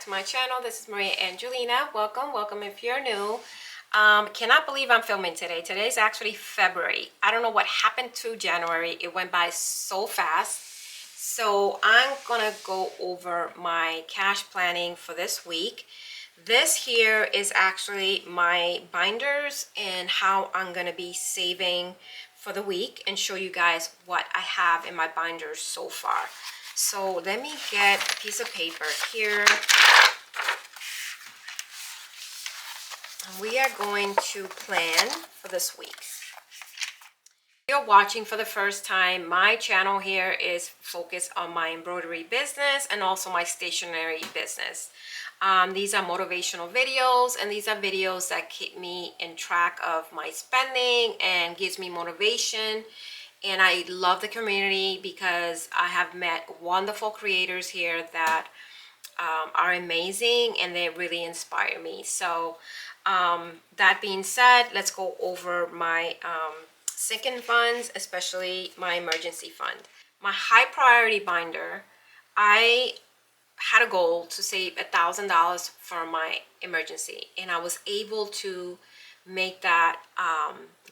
to my channel. This is Maria Angelina. Welcome if you're new. Cannot believe I'm filming today. Today's actually February. I don't know what happened to January. It went by so fast. So I'm gonna go over my cash planning for this week. This here is actually my binders and how I'm gonna be saving for the week and show you guys what I have in my binders so far. So let me get a piece of paper here. And we are going to plan for this week. If you're watching for the first time, my channel here is focused on my embroidery business and also my stationery business. These are motivational videos, and these are videos that keep me in track of my spending and gives me motivation. And I love the community because I have met wonderful creators here that are amazing and they really inspire me. So that being said, let's go over my sinking funds, especially my emergency fund. My high priority binder, I had a goal to save $1,000 for my emergency, and I was able to make that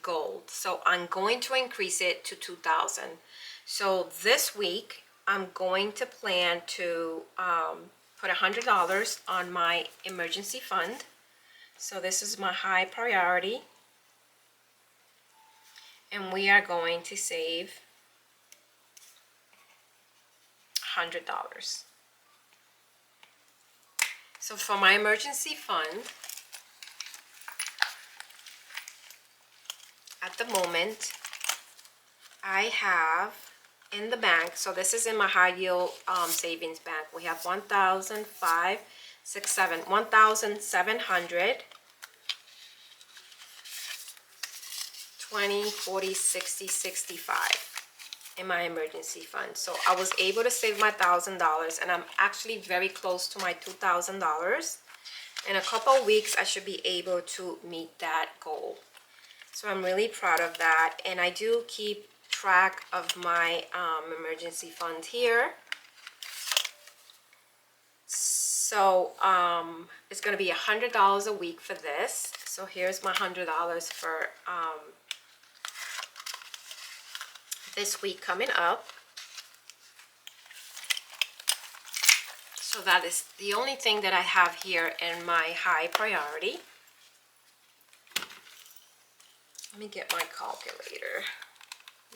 goal. So I'm going to increase it to $2,000. So this week I'm going to plan to put $100 on my emergency fund. So this is my high priority, and we are going to save $100. So for my emergency fund, at the moment, I have in the bank, so this is in my high yield savings bank, we have 1,700, 20, 40, 60, 65 in my emergency fund. So I was able to save my $1,000, and I'm actually very close to my $2,000. In a couple of weeks, I should be able to meet that goal. So I'm really proud of that, and I do keep track of my emergency fund here. So it's going to be $100 a week for this. So here's my $100 for this week coming up. So that is the only thing that I have here in my high priority. Let me get my calculator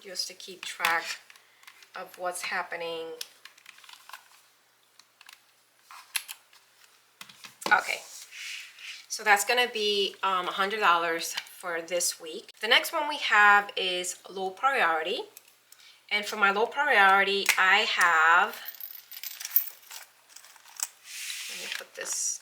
just to keep track of what's happening. Okay, so that's gonna be $100 for this week. The next one we have is low priority. And for my low priority, I have, let me put this,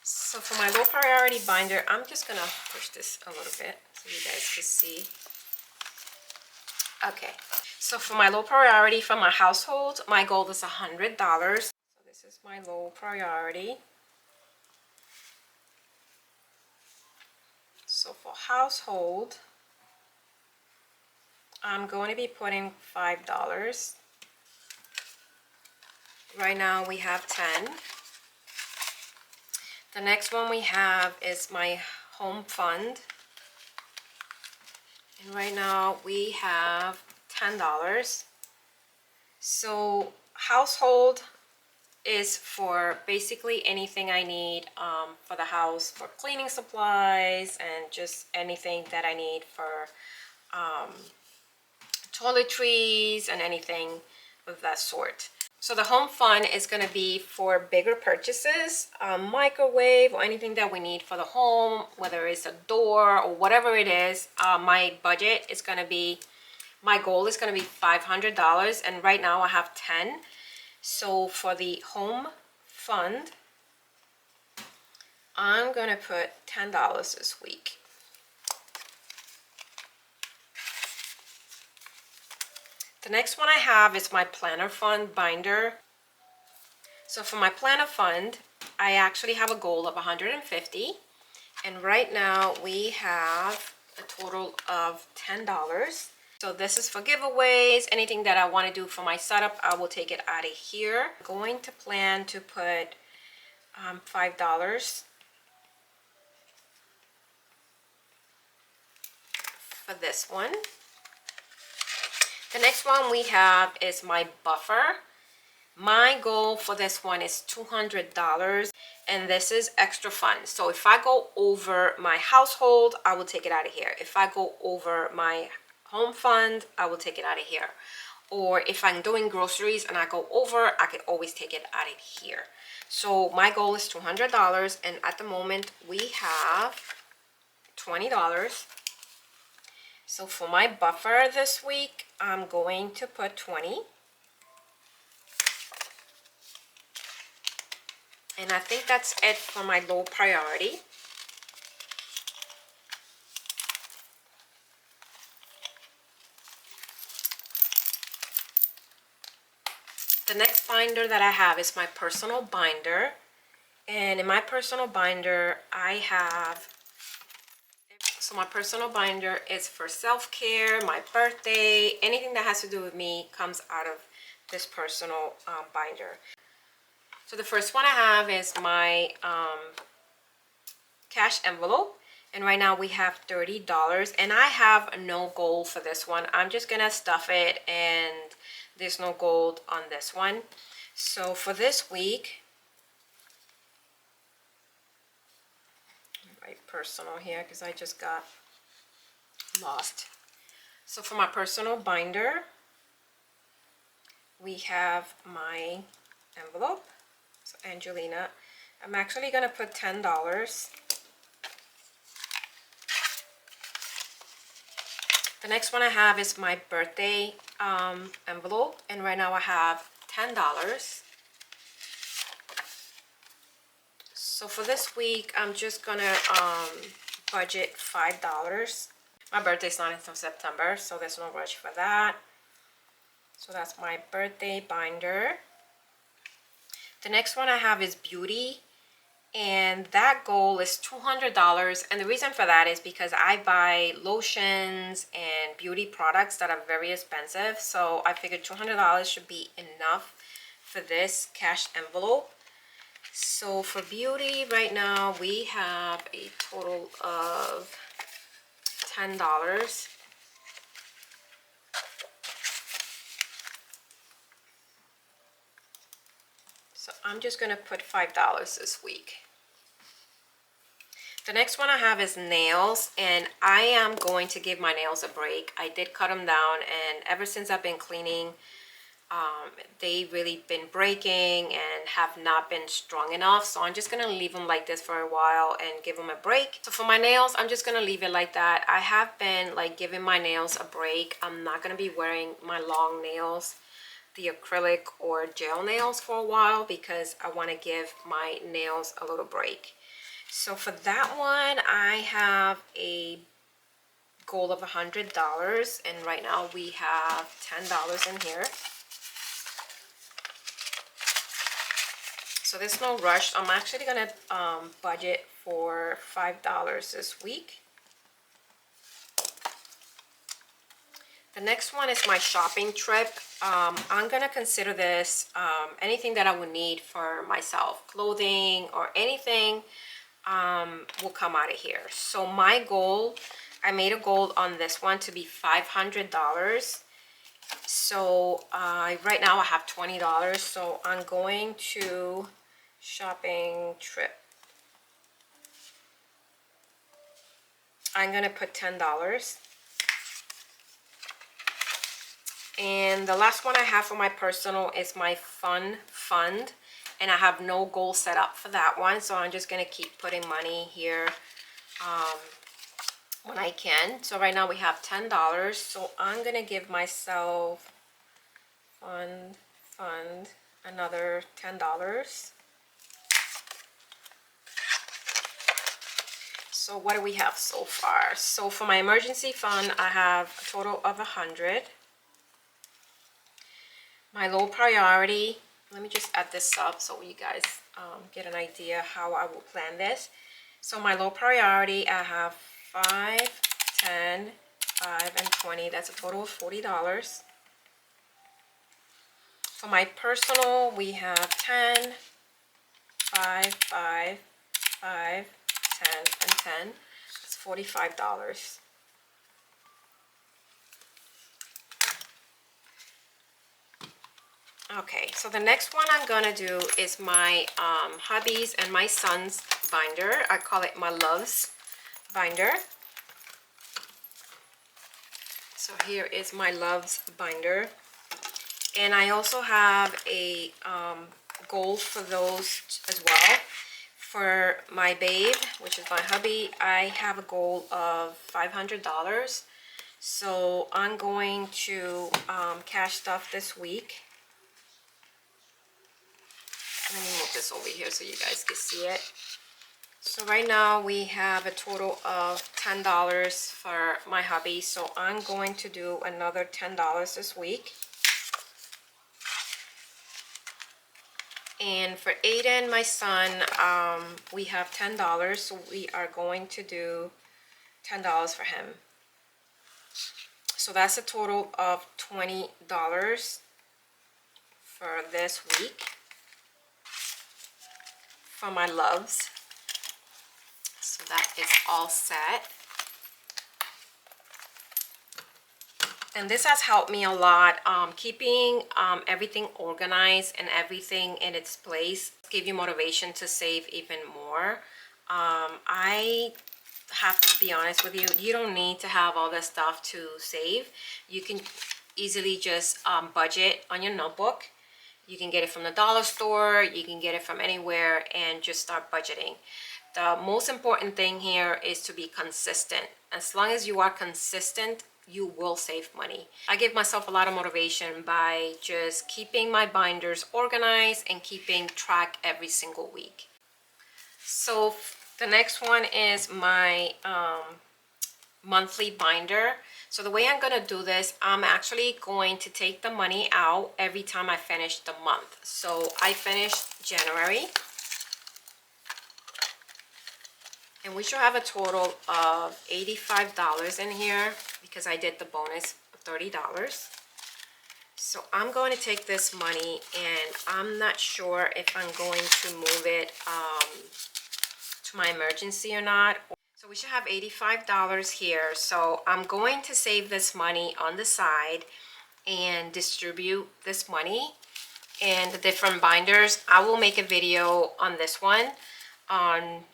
so for my low priority binder, I'm just gonna push this a little bit so you guys can see. Okay, so for my low priority for my household, my goal is $100. So this is my low priority. So for household, I'm going to be putting $5. Right now we have 10. The next one we have is my home fund. And right now we have $10. So household is for basically anything I need for the house, for cleaning supplies and just anything that I need for toiletries and anything of that sort. So the home fund is going to be for bigger purchases, microwave or anything that we need for the home, whether it's a door or whatever it is. My budget is going to be, my goal is going to be $500, and right now I have 10. So for the home fund, I'm going to put $10 this week. The next one I have is my planner fund binder. So for my planner fund, I actually have a goal of 150, and right now we have a total of $10. So this is for giveaways, anything that I want to do for my setup, I will take it out of here. I'm going to plan to put $5 for this one. The next one we have is my buffer. My goal for this one is $200, and this is extra fun. So if I go over my household, I will take it out of here. If I go over my home fund, I will take it out of here. Or if I'm doing groceries and I go over, I can always take it out of here. So my goal is $200, and at the moment we have $20. So for my buffer this week, I'm going to put 20. And I think that's it for my low priority. The next binder that I have is my personal binder. And in my personal binder, I have, so my personal binder is for self-care, my birthday, anything that has to do with me comes out of this personal binder. So the first one I have is my cash envelope, and right now we have $30, and I have no gold for this one. I'm just gonna stuff it, and there's no gold on this one. So for this week, write personal here because I just got lost. So for my personal binder, we have my envelope. So Angelina, I'm actually gonna put $10. The next one I have is my birthday envelope, and right now I have $10. So for this week, I'm just gonna budget $5. My birthday's not until September, so there's no rush for that. So that's my birthday binder. The next one I have is beauty, and that goal is $200. And the reason for that is because I buy lotions and beauty products that are very expensive, so I figured $200 should be enough for this cash envelope. So for beauty right now we have a total of $10. So I'm just gonna put $5 this week. The next one I have is nails, and I am going to give my nails a break. I did cut them down, and ever since I've been cleaning, they've really been breaking and have not been strong enough. So I'm just gonna leave them like this for a while and give them a break. So for my nails, I'm just gonna leave it like that. I have been like giving my nails a break. I'm not gonna be wearing my long nails, the acrylic or gel nails, for a while because I want to give my nails a little break. So for that one, I have a goal of $100, and right now we have $10 in here. So there's no rush. I'm actually gonna budget for $5 this week. The next one is my shopping trip. I'm gonna consider this anything that I would need for myself, clothing or anything, will come out of here. So my goal, I made a goal on this one to be $500. So right now I have $20, so I'm going to shopping trip. I'm gonna put $10. And the last one I have for my personal is my fun fund, and I have no goal set up for that one, so I'm just gonna keep putting money here when I can. So right now we have $10, so I'm gonna give myself fund another $10. So what do we have so far? So for my emergency fund, I have a total of $100. My low priority, let me just add this up so you guys get an idea how I will plan this. So my low priority, I have 5, 10, 5, and 20. That's a total of $40. For my personal, we have 10, 5, 5, 5, 10, and 10. That's $45. Okay, so the next one I'm gonna do is my hubby's and my son's binder. I call it my loves binder. So here is my loves binder. And I also have a goal for those as well. For my babe, which is my hubby, I have a goal of $500. So I'm going to cash stuff this week. Let me move this over here so you guys can see it. So right now we have a total of $10 for my hubby. So I'm going to do another $10 this week. And for Aiden, my son, we have $10. So we are going to do $10 for him. So that's a total of $20 for this week for my loves. So that is all set. And this has helped me a lot, keeping everything organized and everything in its place. Give you motivation to save even more. I have to be honest with you, you don't need to have all this stuff to save. You can easily just budget on your notebook. You can get it from the dollar store, you can get it from anywhere, and just start budgeting. The most important thing here is to be consistent. As long as you are consistent, you will save money. I give myself a lot of motivation by just keeping my binders organized and keeping track every single week. So the next one is my monthly binder. So the way I'm going to do this, I'm actually going to take the money out every time I finish the month. So I finished January. And we should have a total of $85 in here because I did the bonus of $30. So I'm going to take this money, and I'm not sure if I'm going to move it to my emergency or not. So we should have $85 here. So I'm going to save this money on the side and distribute this money in the different binders. I will make a video on this one on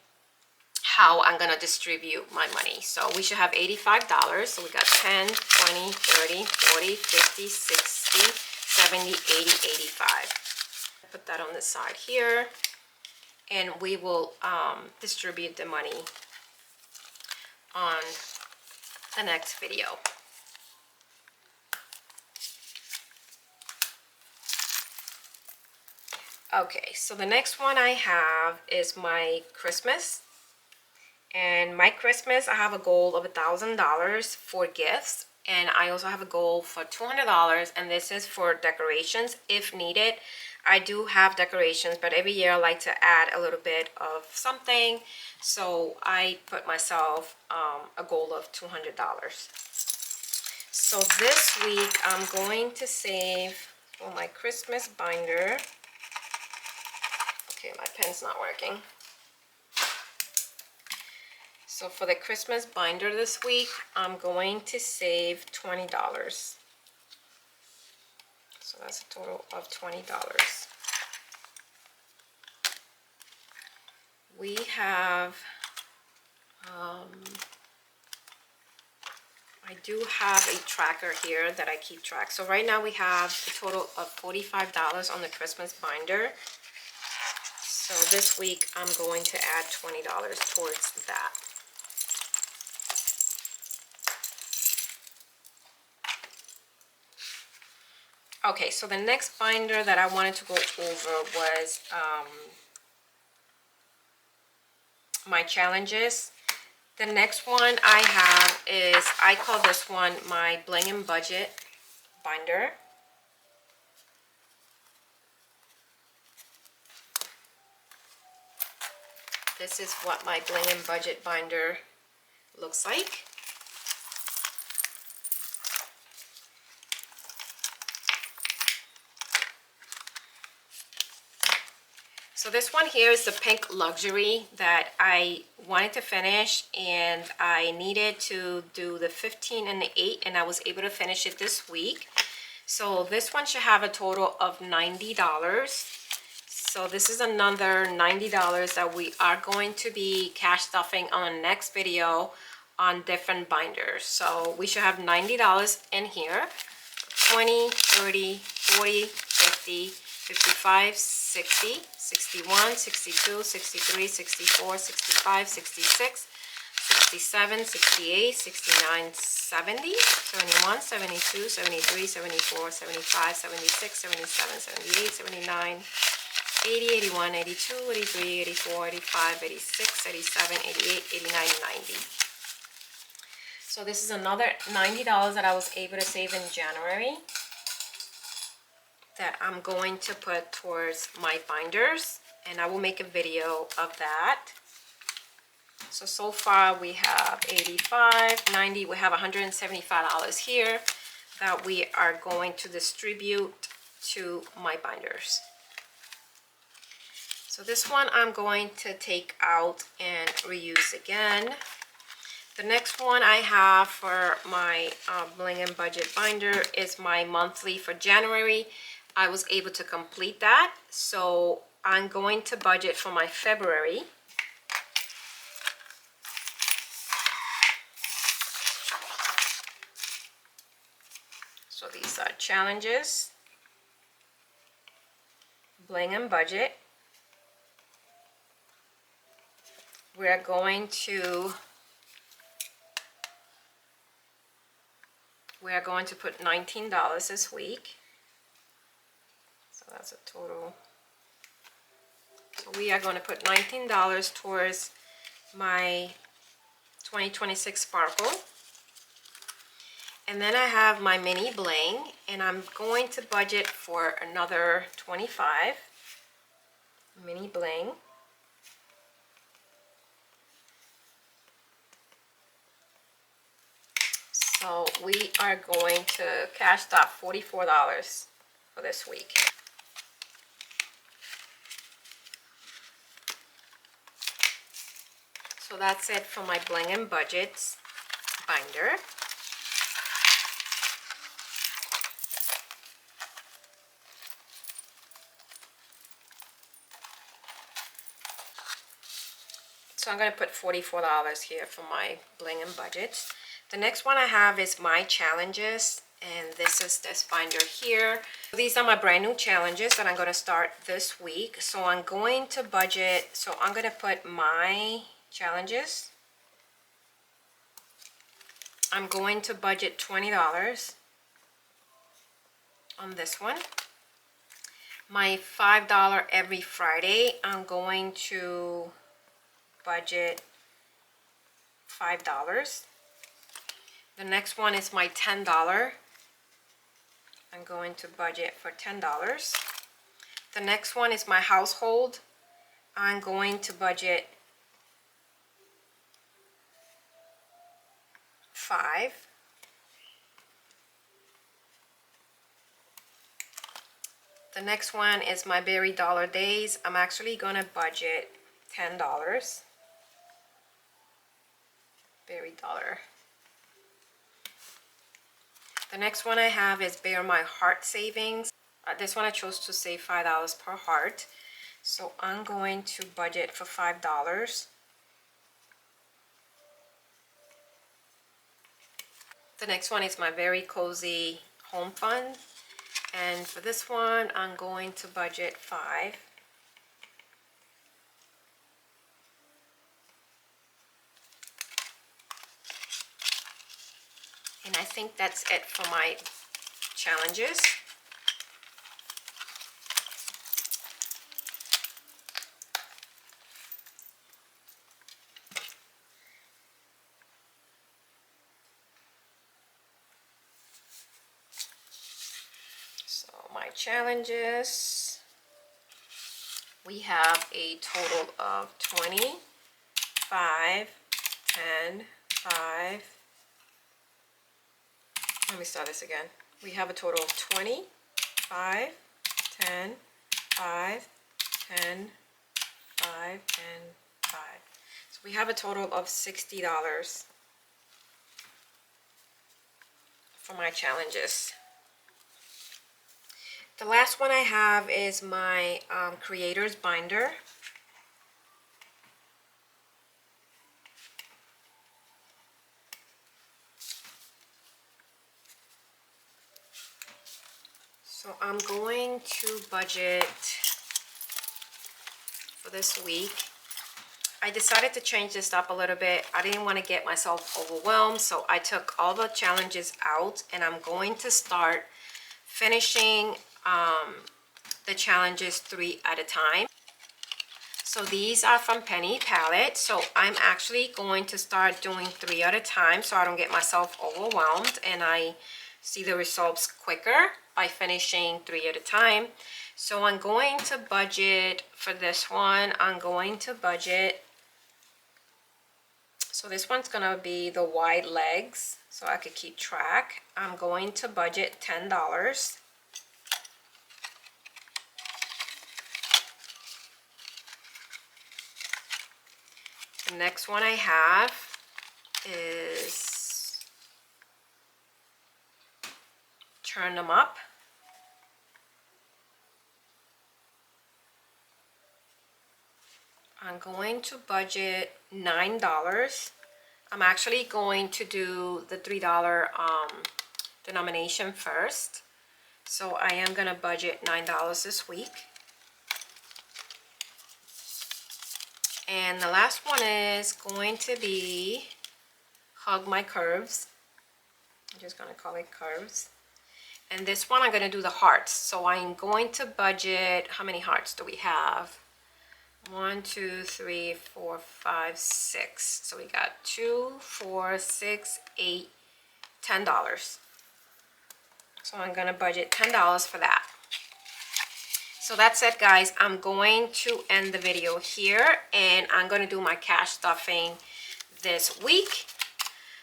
how I'm gonna distribute my money. So we should have $85. So we got 10, 20, 30, 40, 50, 60, 70, 80, 85. Put that on the side here, and we will distribute the money on the next video. Okay, so the next one I have is my Christmas. And my Christmas, I have a goal of $1,000 for gifts. And I also have a goal for $200, and this is for decorations if needed. I do have decorations, but every year I like to add a little bit of something. So I put myself a goal of $200. So this week I'm going to save for my Christmas binder. Okay, my pen's not working. So for the Christmas binder this week, I'm going to save $20. So that's a total of $20. We have, I do have a tracker here that I keep track. So right now we have a total of $45 on the Christmas binder. So this week I'm going to add $20 towards that. Okay, so the next binder that I wanted to go over was my challenges. The next one I have is, I call this one my Bling and Budget binder. This is what my Bling and Budget binder looks like. So this one here is the pink luxury that I wanted to finish, and I needed to do the 15 and the 8, and I was able to finish it this week. So this one should have a total of $90. So this is another $90 that we are going to be cash stuffing on the next video on different binders. So we should have $90 in here. 20, 30, 40, 50, 55, 60, 61, 62, 63, 64, 65, 66, 67, 68, 69, 70, 71, 72, 73, 74, 75, 76, 77, 78, 79, 80, 81, 82, 83, 84, 85, 86, 87, 88, 89, 90. So this is another $90 that I was able to save in January that I'm going to put towards my binders, and I will make a video of that. So far we have 85, 90, we have $175 here that we are going to distribute to my binders. So this one I'm going to take out and reuse again. The next one I have for my Bling and Budget binder is my monthly for January. I was able to complete that, so I'm going to budget for my February. So these are challenges, Bling and Budget. We're going to put $19 this week. So that's a total. So we are going to put $19 towards my 2026 Sparkle. And then I have my mini bling, and I'm going to budget for another 25 mini bling. So we are going to cash out $44 for this week. So that's it for my Bling and Budgets binder. So I'm going to put $44 here for my Bling and Budgets. The next one I have is my challenges, and this is this binder here. These are my brand new challenges that I'm going to start this week. So I'm going to budget, so I'm going to put my challenges. I'm going to budget $20 on this one. My $5 every Friday, I'm going to budget $5. The next one is my $10. I'm going to budget for $10. The next one is my household. I'm going to budget $5. The next one is my Berry Dollar Days. I'm actually going to budget $10. Berry Dollar. The next one I have is Bear My Heart Savings. This one I chose to save $5 per heart. So I'm going to budget for $5. The next one is my Very Cozy Home Fund. And for this one, I'm going to budget $5. And I think that's it for my challenges. So my challenges, we have a total of 20, 5, 10, 5. Let me start this again. We have a total of 20, 5, 10, 5, 10, 5 and 5. So we have a total of $60 for my challenges. The last one I have is my creator's binder. So I'm going to budget for this week. I decided to change this up a little bit. I didn't want to get myself overwhelmed, so I took all the challenges out, and I'm going to start finishing the challenges 3 at a time. So these are from Penny Palette, so I'm actually going to start doing 3 at a time so I don't get myself overwhelmed and I see the results quicker by finishing 3 at a time. So I'm going to budget for this one. I'm going to budget, so this one's gonna be the wide legs so I could keep track. I'm going to budget $10. The next one I have is Turn Them Up. I'm going to budget $9. I'm actually going to do the $3 denomination first. So I am going to budget $9 this week. And the last one is going to be Hug My Curves. I'm just going to call it curves. And this one I'm going to do the hearts. So I'm going to budget, how many hearts do we have? 1, 2, 3, 4, 5, 6. So we got 2, 4, 6, 8, $10. So I'm going to budget $10 for that. So that's it, guys. I'm going to end the video here, and I'm going to do my cash stuffing this week.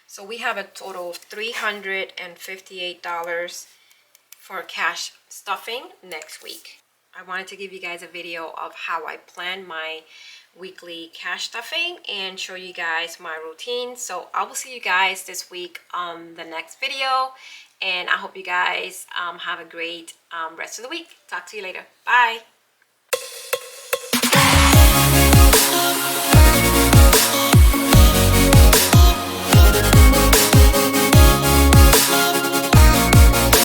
So we have a total of $358 for cash stuffing next week. I wanted to give you guys a video of how I plan my weekly cash stuffing and show you guys my routine. So I will see you guys this week on the next video, and I hope you guys have a great rest of the week. Talk to you later. Bye.